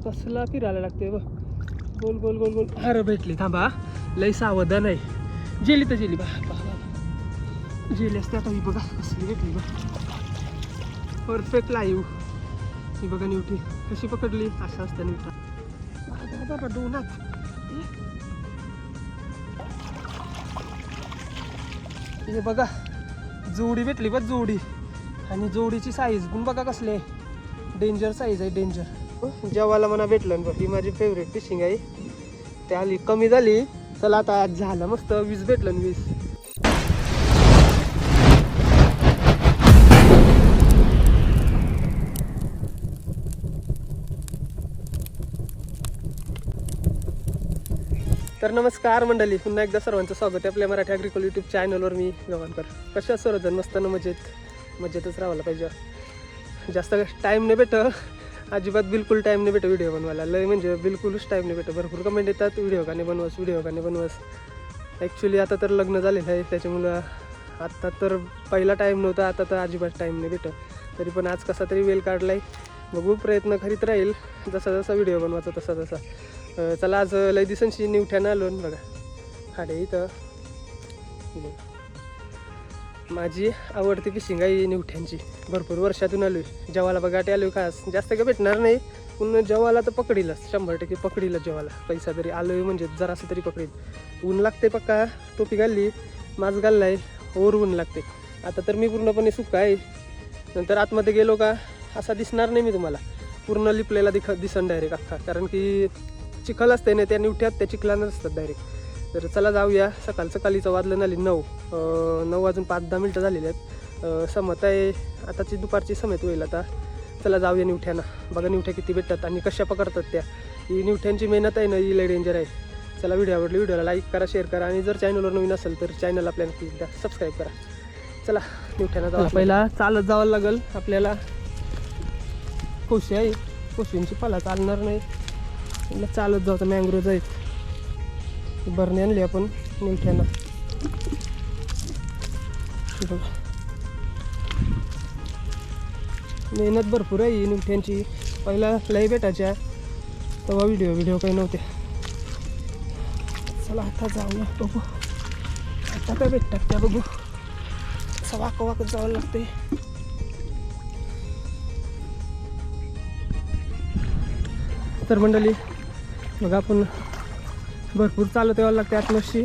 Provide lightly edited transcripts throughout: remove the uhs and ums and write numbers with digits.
कसला फिरायला लागते बघ, गोल गोल गोल गोल. अरे भेटली, थांबा, लई सावधान आहे. जेली तर जेली बा, जेली असते आता. ही बघा कसली भेटली बघ, परफेक्ट लाईव्ह. ही बघा निवठी कशी पकडली, असं असतं निवठा बाबा दोनात. हे बघा जोडी भेटली बघ, जोडी. आणि जोडीची साईज पण बघा कसली आहे, डेंजर साईज आहे, डेंजर. जेवायला मला भेटलं बघ, ही माझी फेवरेट फिशिंग आहे. ते आली कमी झाली, चला आता आज झालं मस्त 20 भेटलं, 20. तर नमस्कार मंडळी, पुन्हा एकदा सर्वांचं स्वागत आहे आपल्या मराठी ॲग्रिकल्चर यूट्यूब चॅनलवर. मी गव्हाणकर. कशा सर्वजण मस्त ना, मजेतच राहायला पाहिजे. जास्त टाईम नाही भेटत, अजिबात बिलकुल टाईम नाही भेटत व्हिडिओ बनवायला. लय म्हणजे बिलकुलच टाईम नाही भेटत. भरपूर कमेंट येतात, व्हिडिओ का नाही बनवस, व्हिडिओ का नाही बनवस. ॲक्च्युली आता तर लग्न झालेलं आहे, त्याच्यामुळं आत्ता तर पहिला टाईम नव्हता, आता तर अजिबात टाईम नाही भेटत. तरी पण आज कसा तरी वेळ काढला आहे. बघू, प्रयत्न करीत राहील जसा जसा व्हिडिओ बनवायचा तसा तसा. चला, आज लय दिवसांची निवठ्यानं आलो बघा. हाडे इथं माझी आवडती फिशिंग आहे निवठ्यांची. भरपूर वर्षातून आलो आहे. जेवायला बघाटे आलो खास. जास्त काय भेटणार नाही, पण जेवायला तर पकडीलच, 100% पकडीलच. जेवायला पैसा तरी आलो आहे म्हणजे जरासं तरी पकडील. ऊन लागते पक्का, टोपी घालली, मास्क घालला आहे, ओर ऊन लागते. आता तर मी पूर्णपणे सुका आहे. नंतर आतमध्ये गेलो का असा दिसणार नाही मी तुम्हाला, पूर्ण लिपलेला दिसन डायरेक्ट अख्खा. कारण की चिखल असते ना त्या निवठ्यात, त्या चिखलानं असतात डायरेक्ट. तर चला जाऊया. सकाळचं वाजलं झाली 9 वाजून 5-10 मिनटं झालेली आहेत. समत आहे आताची, दुपारची समेत होईल आता. चला जाऊया निवठ्यानं. बघा निवठ्या किती भेटतात आणि कशा पकडतात त्या. ही निवठ्यांची मेहनत आहे ना, ही लय डेंजर आहे. चला, व्हिडिओ आवडली व्हिडिओला लाईक करा, शेअर करा, आणि जर चॅनलवर नवीन असेल तर चॅनल आपल्याला नक्की द्या सबस्क्राईब करा. चला निवठ्यानं जाऊ. पहिला चालत जावं लागेल आपल्याला. कोशी आहे, कोशींची पाला चालणार नाही, चालत जाऊ. तर मँग्रोज आहेत, बरणी आणली आपण निवठ्यानं. बघा मेहनत भरपूर आहे निवठ्यांची. पहिला लय भेटायच्या तेव्हा व्हिडिओ काही नव्हते. चला आता जाऊया, बघू आता काय भेटतात त्या, बघू. असं वाकत जावं लागते. तर मंडळी बघा, आपण भरपूर चालत यावं लागते आतमशी.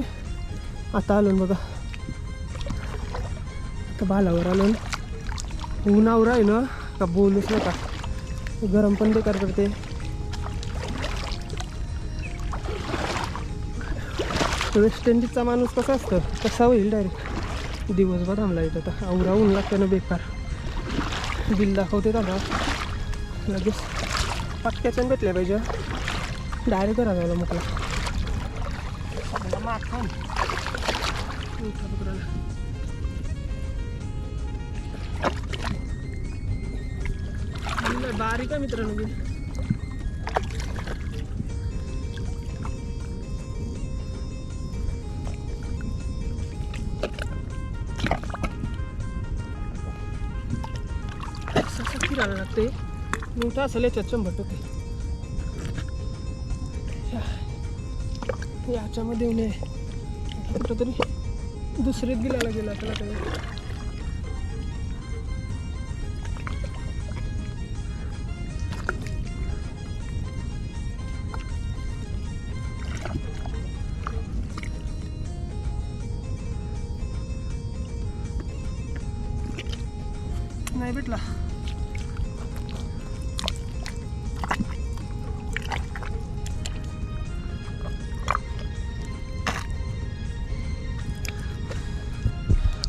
आता आलो बघा, आता बालावर आलो. उन्हावर आहे ना का बोलूच नका, गरम पण बेकार करते. वेस्ट इंडिजचा माणूस कसा असतं कसा होईल, डायरेक्ट दिवसभर थांबला येतं. आता आवरा ऊन लागतं ना बेकार. बिल दाखवते दादा लगेच. पटक्याच्यानं भेटल्या पाहिजे, डायरेक्ट करा जायला मोकळा. माखन बारीक आहे मित्रांनो बिल. फिरायला लागते मोठा असेल याच्यात 100%. याच्यामध्ये येऊन कुठं तरी दुसरीत गिलायला गेला त्याला काही. नाही भेटला.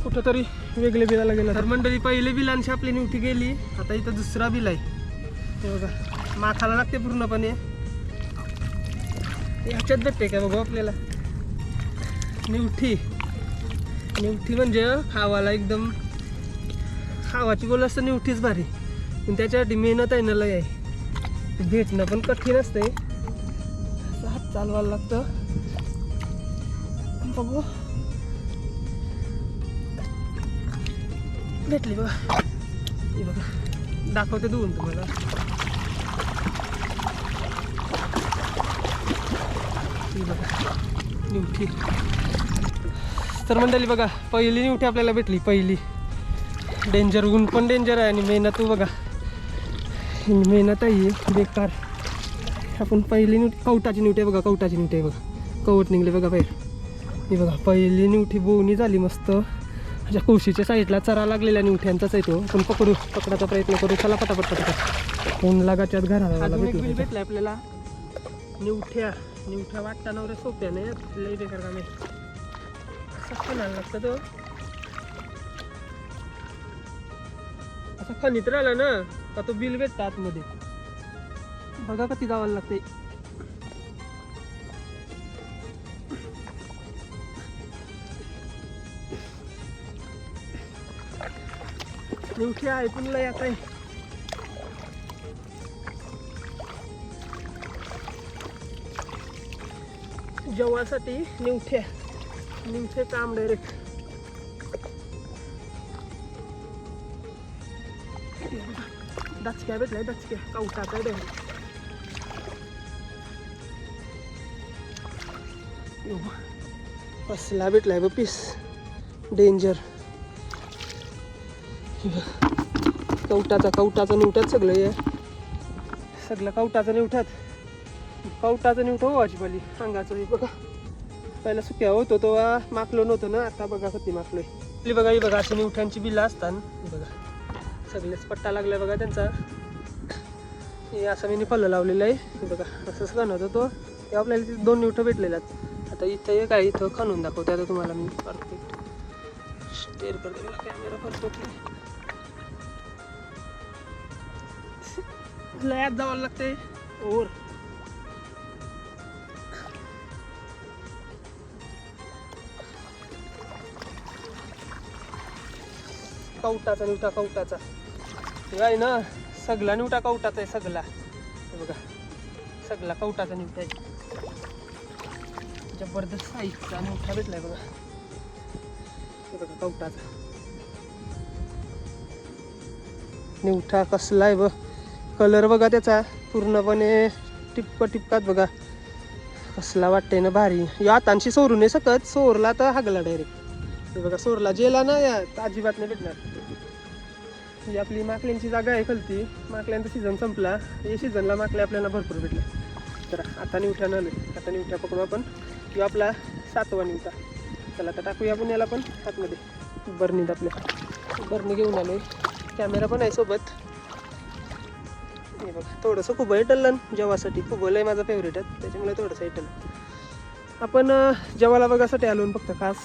कुठं तरी वेगळे बिलाला गेला. तर मंडळी पहिले बिलांची आपली निवठी गेली, आता इथं दुसरा बिल आहे. हे बघा माखाला लागते पूर्णपणे. ह्याच्यात भेटते काय बघू आपल्याला निवठी. निवठी म्हणजे खावाला एकदम खावाची बोल असतं, निवठीच भारी. पण त्याच्यासाठी मेहनत आहे ना लय आहे, भेटणं पण कठीण असते. असं हात चालवायला लागतं. बघू भेटली बघा. हे बघा दाखवते धुवून तुम्हाला. निवठी. तर मंडळी बघा, पहिली निवठी आपल्याला भेटली. पहिली डेंजर, ऊन पण डेंजर आहे आणि मेहनत बघा, मेहनत आहे बेकार. आपण पहिली निवठी, कवटाची निवठी आहे बघा, कवटाची निवठी आहे बघा, कवट निघले बघा बाहेर. ही बघा पहिली निवठी बोवणी झाली मस्त. अशा कोशीच्या साईडला चरा लागलेल्या निवठ्यांचाच आहे तो. आपण पकडायचा प्रयत्न करू. चला पटापट पटापट. ऊन लागाच्यात घराला भेटलं आपल्याला. निवठ्या वाटताना वगैरे सोप्या नाही, लई बेकार काम आहे. असं खणायला लागतं तो. असं खणीत राहिला ना का तो बिल भेटतं आतमध्ये. बघा किती जावायला लागते. निवठी ऐकून लय आता आहे. जेवासाठी निवठे काम डायरेक्ट. दचक्या भेटलाय, दचक्या कवटाचा आहे डायरेक्ट. कसला भेटलाय ब पीस, डेंजर. कवटाचा निवट्यात सगळं आहे. सगळं कवटाचं निवठं व्हायची पाली अंगाचं. हे बघा पहिला सुक्या होतो तो माकलो नव्हतं ना, आता बघा किती माकलोय. बघा ही बघा अशी निवठ्यांची बिलं असतात. बघा सगळेच पट्टा लागलाय बघा त्यांचा. हे असं मी फलं लावलेलं आहे. हे बघा असंच खणत होतो ते आपल्याला तिथे 2 निवठं भेटलेल्या. आता इथं एक आहे, इथं खणून दाखवते आता तुम्हाला मी परफेक्ट. स्टेअर करते कॅमेरा परफेक्टली. लयात जावं लागते ओर. कवटाचा निवटा, कवटाचा आहे ना, सगळा निवटा कवटाचा आहे सगळा. हे बघा सगळा कवटाचा निवटा आहे. जबरदस्त साईजचा निवटा भेटलाय बघा. हे बघा कवटाचा निवटा कसला आहे बघ. कलर बघा त्याचा पूर्णपणे टिपकात बघा, कसला वाटतंय ना भारी. या हातांशी सोरू नये सकत, सोरला तर हागला डायरेक्ट. हे बघा सोरला जेला ना या अजिबात नाही भेटणार. ही आपली माकल्यांची जागा आहे खालती. माकल्यांचा सीझन संपला, या सीझनला माकले आपल्याला भरपूर भेटले. तर आता निवठ्या आलो, आता निवठ्या पकडू आपण. किंवा आपला 7वा निवटा. चला आता टाकूया आपण याला पण आतमध्ये. बरणीत आपल्या बरणी घेऊन आलोय, कॅमेरा पण आहे सोबत. हे बघा थोडंसं खूप आहे टल्लन जेवासाठी. खूबल आहे माझा फेवरेट आहे, त्याच्यामुळे थोडंसं टल्लन. आपण जेवाला बघासाठी आलो फक्त खास.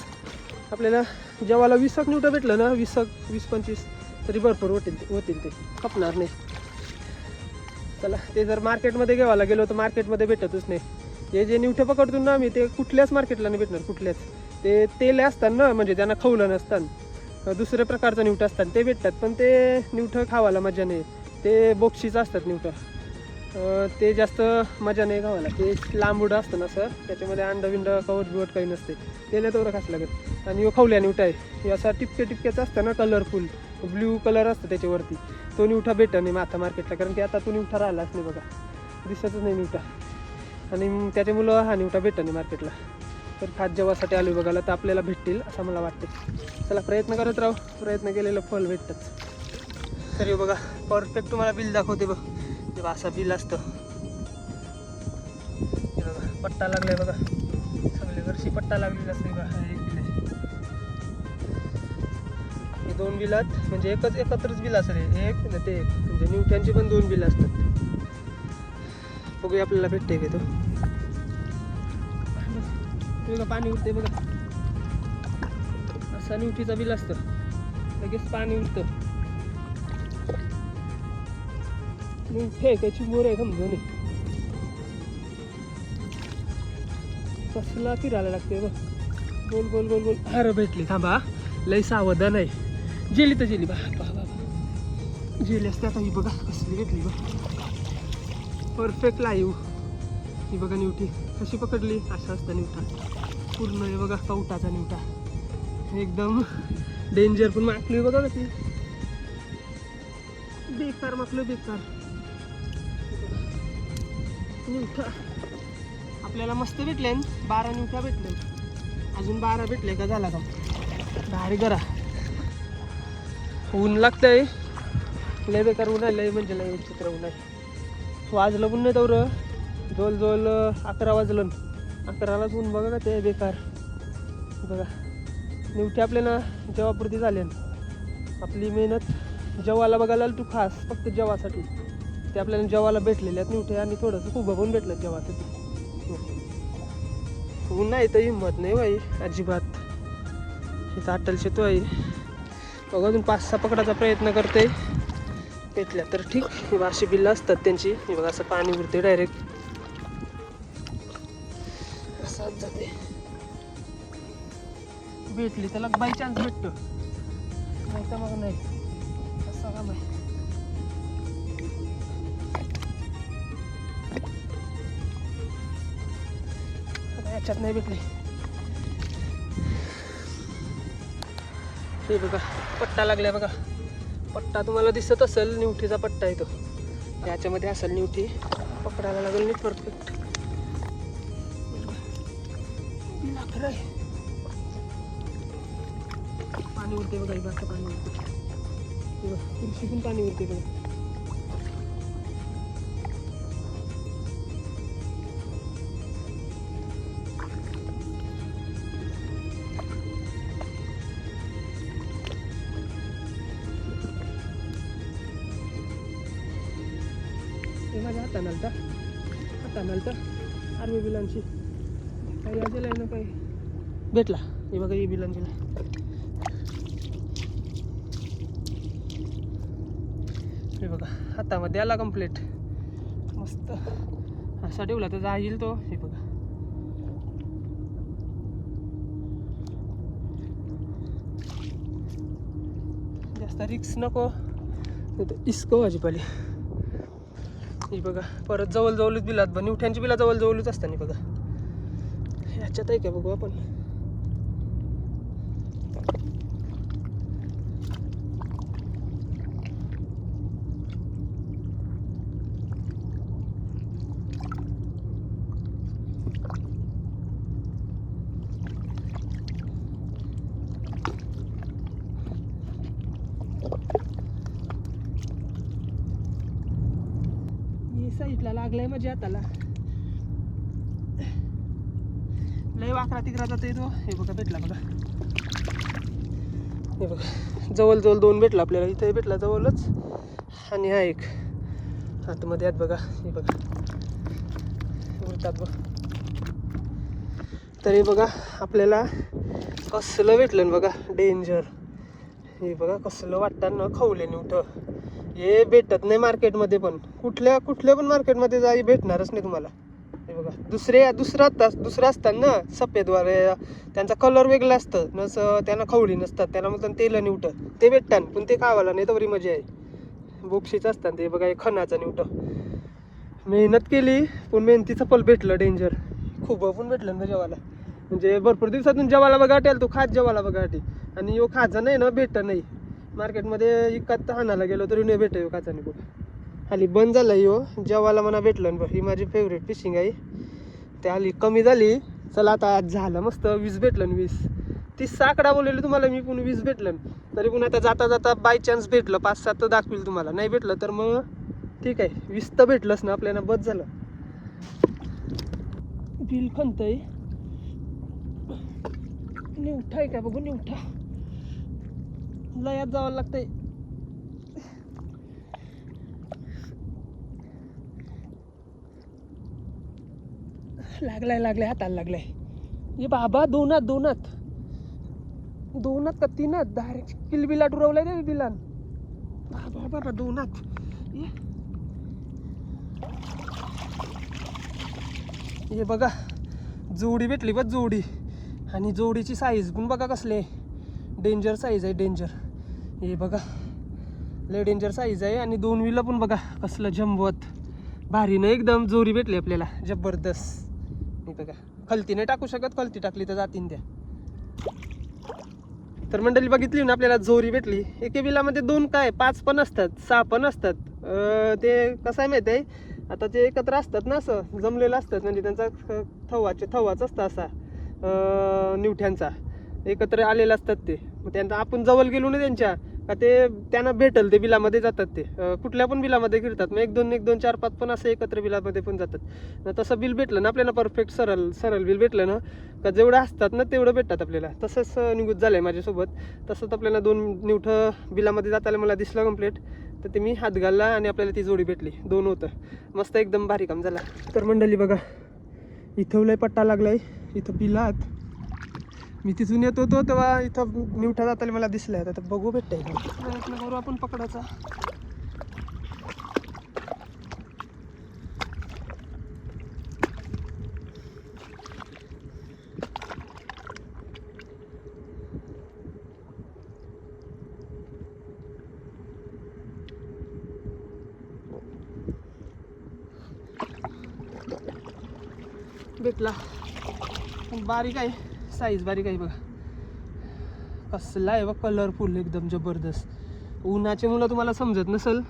आपल्याला जेवाला 20 निवटं भेटलं ना, 20-25 तरी भरपूर होतील ते खपणार नाही. चला ते जर मार्केटमध्ये घ्यावायला गेलो तर मार्केटमध्ये भेटतच नाही. हे जे निवठे पकडतो ना आम्ही, ते कुठल्याच मार्केटला नाही भेटणार. कुठल्याच ते तेल असतात ना, म्हणजे त्यांना खवलं नसतात, दुसऱ्या प्रकारचं निवठं असतात ते भेटतात. पण ते निवठं खावायला मजा नाही. ते बोक्षीचं असतात निवठं, ते जास्त मजा नाही खावायला. ते लांबुडं असतं ना सर, त्याच्यामध्ये अंडा बिंडा कवट बिवट काही नसते. ते नाही तेवढं खास लागत. आणि खवल्या निवठा आहे, हे असा टिपक्याचं असतं ना, कलरफुल ब्ल्यू कलर असतं त्याच्यावरती. तो निवठा भेटत नाही आता मार्केटला, कारण की आता तो निवठा राहिलाच नाही बघा, दिसतच नाही निवठा. आणि त्याच्यामुळं हा निवठा भेटत नाही मार्केटला. तर खास जेवासाठी आलो बघायला, तर आपल्याला भेटतील असं मला वाटते. चला प्रयत्न करत राहू, प्रयत्न केलेलं फल भेटतंच. तरी बघा परफेक्ट तुम्हाला बिल दाखवते बघ. तेव्हा असं बिल असतं. हे बघा पट्टा लागलाय बघा, सगळे वर्षी पट्टा लागलेला असते बघा. एक बिल आहे, हे 2 बिलात म्हणजे एकत्रच बिल असेल. एक ना ते एक, म्हणजे निवट्यांची पण 2 बिल असतात. बघूया आपल्याला भेटते का तो. बघा पाणी उठते बघा, असा निवटीचा बिल असतं, लगेच पाणी उठतं. निवठे त्याची मोर आहे समजून कसला फिरायला लागते बघ. गोल गोल गोल गोल. अरे भेटली, थांबा लई सावधान आहे. जेली तर जेली बा जेली असते. आता ही बघा कसली भेटली बघ, परफेक्ट लाईव्ह. ही बघा निवठी कशी पकडली. असं असतं निवठा पूर्ण. हे बघा कवटाचा निवठा, एकदम डेंजर. पण माकली बघा कशी बेकार माकलं, बेकार निवठा. आपल्याला मस्त भेटले 12 निवट्या भेटले. अजून 12 भेटले का झाला का भारी करा. ऊन लागतंय लय बेकार ऊन आहे, म्हणजे लय विचित्र ऊन आहे. वाजलं पण नाही तेवढं, जवळजवळ 11 वाजलं. 11लाच ऊन बघा का ते बेकार. बघा निवटे आपल्याला जेवापुरती झाले. आपली मेहनत जेवाला बघायला तू खास फक्त जेवासाठी ते आपल्याला जेवाला भेटलेले आहेत निवटे, आणि थोडंसं खूप पण भेटलं जेवासाठी. ऊन नाही तर हिंमत नाही बाई अजिबात. इथं अट्टल शेतू आहे बघा. अजून 5-6 पकडायचा प्रयत्न करते, भेटल्या तर ठीक. हे अशी बिल्लं असतात त्यांची. हे बघा असं पाणी उरते डायरेक्ट, असंच जाते. भेटली त्याला बाय चान्स भेटतो, नाही तर मग नाही. असं काम आहे. आता याच्यात नाही भेटली. हे बघा पट्टा लागलाय बघा. पट्टा तुम्हाला दिसत असेल, निवठीचा पट्टा आहे तो. याच्यामध्ये असेल निवठी, पकडायला लागेल नीट परफेक्ट. पाणी उरते बघा, बाकी पाणी उरते. तुळशी पण पाणी उरते बघा. हे माझ्या हातानालता आर्मी बिलांची काही आजेला ना काही भेटला. हे बघा ही बिलांचीला. हे बघा हातामध्ये आला कंप्लीट. मस्त असा ठेवला तर जाईल तो. हे बघा जास्त रिक्स नको, इस्को भाजीपाली. ही बघा परत जवळजवळच बिलात निवठ्यांची बिला जवळजवळच असताना बघा. ह्याच्यात आहे का बघू आपण. साईडला लागलाय माझ्या हाताला. लय वाकरा तिकरा जातोय तो. हे बघा भेटला बघा. हे बघा जवळजवळ 2 भेटला आपल्याला. इथे भेटला जवळच, आणि हा एक आतमध्ये आहेत बघा. हे बघा उरतात बघ. तरी बघा आपल्याला कसलं भेटलं बघा, डेंजर. हे बघा कसलं वाटतं ना खवले निवठं. हे भेटत नाही मार्केटमध्ये, पण कुठल्या पण मार्केटमध्ये जाई भेटणारच नाही तुम्हाला. हे बघा दुसरं असतात ना सफेदवाले, त्यांचा कलर वेगळा असतं नसं, त्यांना खवळी नसतात, त्यांना म्हणतात तेल निवटं. ते भेटतात पण ते खावाला नाही तरी मजा आहे. बोक्षीच असतात ते बघा. हे खणाचं निवटं. मेहनत केली पण मेहनतीचं फल भेटलं डेंजर. खूप पण भेटलं ना जेवाला, म्हणजे भरपूर दिवसातून जेवाला बघा वाटेल. तो खात जेवाला बघा वाटे, आणि यो खायचा नाही ना भेटत नाही मार्केटमध्ये. इकात हाणाला गेलो तरी नाही भेट यो काचाने. बघा खाली बंद झालं यो जेवाला मला भेटलं बघ. ही माझी फेवरेट फिशिंग आहे. ते आली कमी झाली. चला आता आज झालं मस्त 20 भेटलं. 20-30 आकडा बोललेलं तुम्हाला मी, पण 20 भेटलं. तरी पण आता जाता जाता बाय चान्स भेटलं 5-7 तर दाखवेल तुम्हाला. नाही भेटलं तर मग ठीक आहे, 20 तर भेटलंच ना आपल्याला, बस झालं. बिल खणतंय. निवठा आहे का बघू. निवठा लयात जावं लागतंय. लागलाय हाताला लागलाय. ये बाबा दोनात का 3 डायरेक्ट किलबिला उडवलाय रे बिलान. बाबा 2. हे बघा जोडी भेटली बघ, जोडी. आणि जोडीची साईज पण बघा कसले डेंजर साईज आहे, डेंजर. हे बघा लय डेंजर साईज आहे. आणि 2 विलं पण बघा कसलं जम्बवत भारी ना एकदम. जोरी भेटली आपल्याला जबरदस्त. हे बघा खलती नाही टाकू शकत, खलती टाकली तर जातीन त्या. तर मंडळी बघितली ना आपल्याला जोरी भेटली. एके बिलामध्ये 2 काय 5 पण असतात, 6 पण असतात. ते कसं आहे माहिती आहे, आता ते एकत्र असतात ना, असं जमलेलं असतात, म्हणजे त्यांचा थवाच असतं असा निवठ्यांचा एकत्र आलेला असतात ते. मग त्यांना आपण जवळ गेलो ना त्यांच्या का ते त्यांना भेटल ते बिलामध्ये जातात, ते कुठल्या पण बिलामध्ये गिरतात. मग 1 2 4 5 पण असं एकत्र बिलामध्ये पण जातात. तसं बिल भेटलं ना आपल्याला परफेक्ट सरळ बिल भेटलं ना का जेवढं असतात ना तेवढं भेटतात आपल्याला. तसंच निघूत झालं आहे माझ्यासोबत. तसंच आपल्याला 2 निवठं बिलामध्ये जाताना मला दिसलं कंप्लीट, तर ते मी हात घालला आणि आपल्याला ती जोडी भेटली. 2 होतं, मस्त एकदम भारी काम झाला. तर मंडळी बघा, इथं लय पट्टा लागलाय, इथं बिलात मी तिथून येत होतो तेव्हा इथं निवठा जाताना मला दिसलाय. आता बघू भेटतंय का, प्रयत्न करू आपण पकडायचा. भेटला, बारीक आहे, साईज बारीक आहे बघा. कसला आहे बघ, कलरफुल एकदम जबरदस्त. उन्हाचे मुलं तुम्हाला समजत नसेल,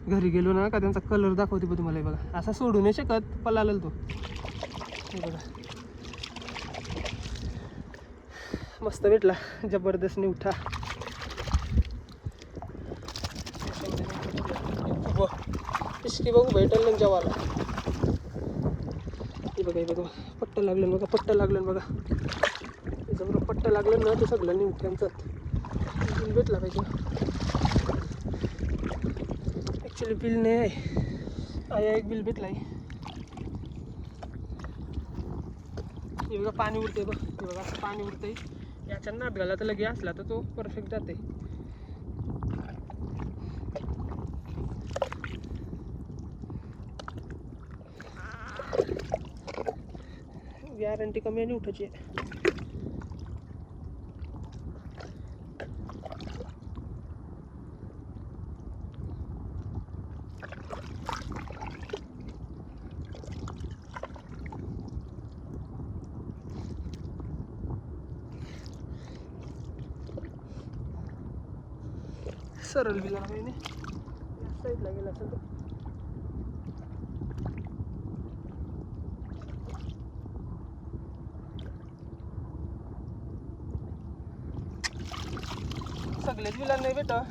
घरी गेलो ना का त्यांचा कलर दाखवते बघ तुम्हाला. बघा असा सोडू नाही शकत, पळाला तो. हे बघा मस्त भेटला, जबरदस्त निवठा. पिशकी बघू भेटेल ना जेवायला. हे बघा, हे बघा पट्ट लागलं बघा, पट्ट लागलं बघा. त्याच्याबरोबर पट्ट लागलं ना ते सगळं निवठ्यांचं बिल भेटला पाहिजे. ॲक्च्युली बिल नाही आहे, एक बिल भेटला आहे. हे बघा पाणी उडतंय बघ, हे बघा असं पाणी उडतंय. याच्या नाद घाला तर लगे असला तर तो परफेक्ट जाते. गॅरंटी कमी आहे निवठाची. सरळ बिला नाही, या साईडला गेला असेल तर. सगळेच बिला नाही बेटा.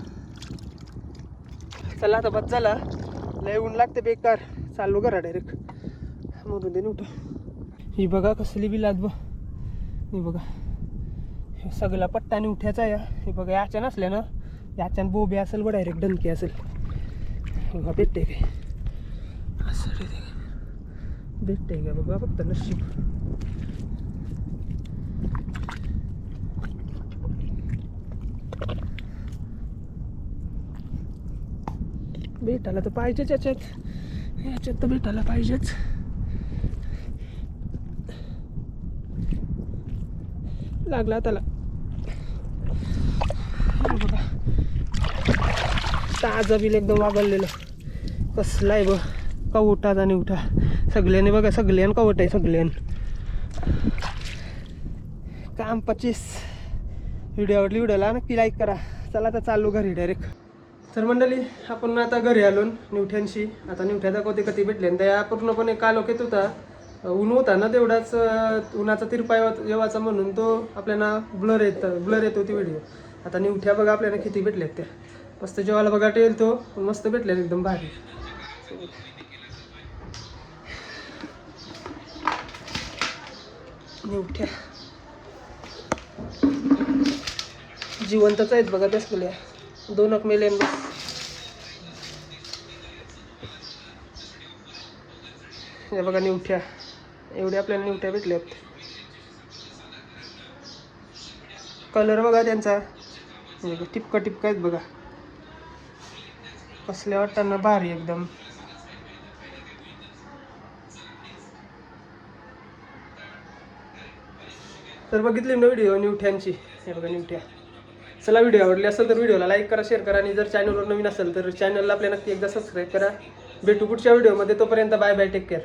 चला आता बस झाला, लय ऊन लागते बेकार. चालू करा डायरेक्ट, म्हणून दे नव्हतं. ही बघा कसली बिलात बघ, हे बघा हे सगळा पट्टा निवठ्याचा आहे. हे बघा याच्या नसल्या ना, याच्यानं बोबे असेल व डायरेक्ट डनकी असेल. बघा भेटते काय असं भेटते का बघा, फक्त नशीब. भेटायला तर पाहिजेच याच्यात तर भेटायला पाहिजेच. लागला त्याला बघा, ताजा बिल एकदम वागलेलं. कसला आहे बघ, कवटाचा निवठा. सगळ्यांनी बघा, सगळ्यान कवट आहे सगळ्यान. काम 25. व्हिडिओ आवडली व्हिडिओला नक्की लाईक करा. चला आता चालू घरी डायरेक्ट. तर मंडळी आपण आता घरी आलो निवठ्यांशी. आता निवठ्या दाखवते कधी भेटले. त्या पूर्णपणे कालोखेत होता, ऊन होता ना तेवढाच, उन्हाचा तिरपा येवाचा म्हणून तो आपल्याला ब्लर येत होती व्हिडिओ. आता निवठ्या बघा आपल्याला किती भेटल्यात त्या. मस्त जेवायला बघा टेल तो मस्त भेटल्या एकदम भारी. निवठ्या जिवंतच आहेत बघा, त्याच केल्या 2 मेले. हे बघा निवठ्या, एवढ्या आपल्याला निवठ्या भेटल्यात. कलर बघा त्यांचा, टिपका आहेत बघा, कसल्या वाटताना भारी एकदम. तर बघितली ना व्हिडिओ निवठ्यांची. हे बघा निवठ्या. चला व्हिडिओ आवडली असेल तर व्हिडिओला लाईक करा, शेअर करा. आणि जर चॅनलवर नवीन असेल तर चॅनलला आपल्या नक्की एकदा सबस्क्राईब करा. भेटू पुढच्या व्हिडिओमध्ये. तोपर्यंत बाय बाय, टेक केअर.